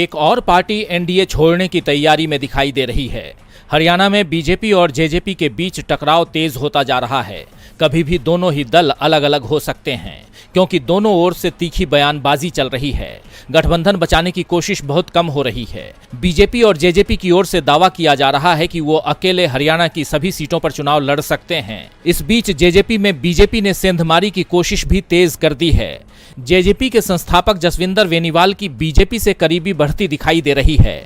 एक और party NDA छोड़ने की तैयारी में दिखाई दे रही है। हरियाणा में बीजेपी और जेजेपी के बीच टकराव तेज होता जा रहा है। कभी भी दोनों ही दल अलग अलग हो सकते हैं, क्योंकि दोनों ओर से तीखी बयानबाजी चल रही है। गठबंधन बचाने की कोशिश बहुत कम हो रही है। बीजेपी और जेजेपी की ओर से दावा किया जा रहा है कि वो अकेले हरियाणा की सभी सीटों पर चुनाव लड़ सकते हैं। इस बीच जेजेपी में बीजेपी ने सेंधमारी की कोशिश भी तेज कर दी है। जेजेपी के संस्थापक जसविंदर बेनीवाल की बीजेपी से करीबी बढ़ती दिखाई दे रही है।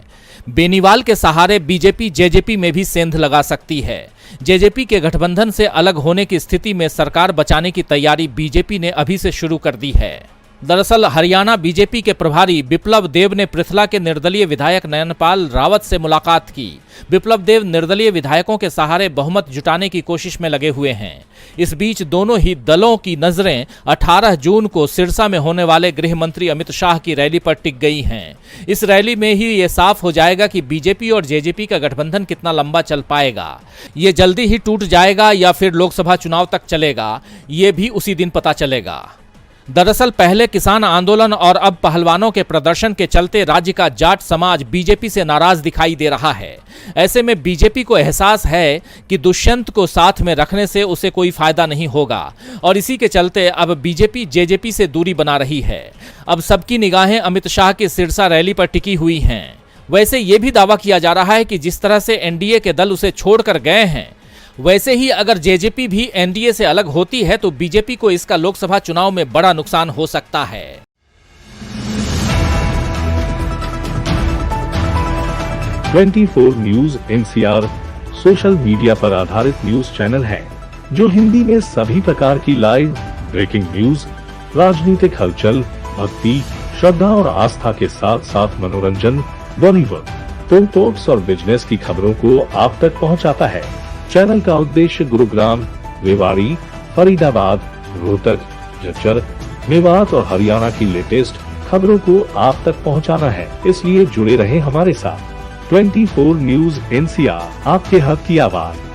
बेनीवाल के सहारे बीजेपी जेजेपी में भी सेंध लगा सकती है। जेजेपी के गठबंधन से अलग होने की स्थिति में सरकार बचाने की तैयारी बीजेपी ने अभी से शुरू कर दी है। दरअसल हरियाणा बीजेपी के प्रभारी बिप्लब देब ने पृथला के निर्दलीय विधायक नयनपाल रावत से मुलाकात की। बिप्लब देब निर्दलीय विधायकों के सहारे बहुमत जुटाने की कोशिश में लगे हुए हैं। इस बीच दोनों ही दलों की नजरें 18 जून को सिरसा में होने वाले गृह मंत्री अमित शाह की रैली पर टिक गई हैं। इस रैली में ही ये साफ हो जाएगा कि बीजेपी और जेजेपी का गठबंधन कितना लंबा चल पाएगा। ये जल्दी ही टूट जाएगा या फिर लोकसभा चुनाव तक चलेगा, ये भी उसी दिन पता चलेगा। दरअसल पहले किसान आंदोलन और अब पहलवानों के प्रदर्शन के चलते राज्य का जाट समाज बीजेपी से नाराज दिखाई दे रहा है। ऐसे में बीजेपी को एहसास है कि दुष्यंत को साथ में रखने से उसे कोई फायदा नहीं होगा और इसी के चलते अब बीजेपी जेजेपी से दूरी बना रही है। अब सबकी निगाहें अमित शाह की सिरसा रैली पर टिकी हुई हैं। वैसे ये भी दावा किया जा रहा है कि जिस तरह से एनडीए के दल उसे छोड़कर गए हैं, वैसे ही अगर जेजेपी भी एनडीए से अलग होती है तो बीजेपी को इसका लोकसभा चुनाव में बड़ा नुकसान हो सकता है। 24 न्यूज एनसीआर सोशल मीडिया पर आधारित न्यूज चैनल है जो हिंदी में सभी प्रकार की लाइव ब्रेकिंग न्यूज, राजनीतिक हलचल, भक्ति, श्रद्धा और आस्था के साथ साथ मनोरंजन, बॉलीवुड, फिल्म टॉक्स और बिजनेस की खबरों को आप तक पहुंचाता है। चैनल का उद्देश्य गुरुग्राम, रेवाड़ी, फरीदाबाद, रोहतक, झज्जर, मेवात और हरियाणा की लेटेस्ट खबरों को आप तक पहुंचाना है। इसलिए जुड़े रहें हमारे साथ। 24 न्यूज एनसीआर, आपके हक की आवाज।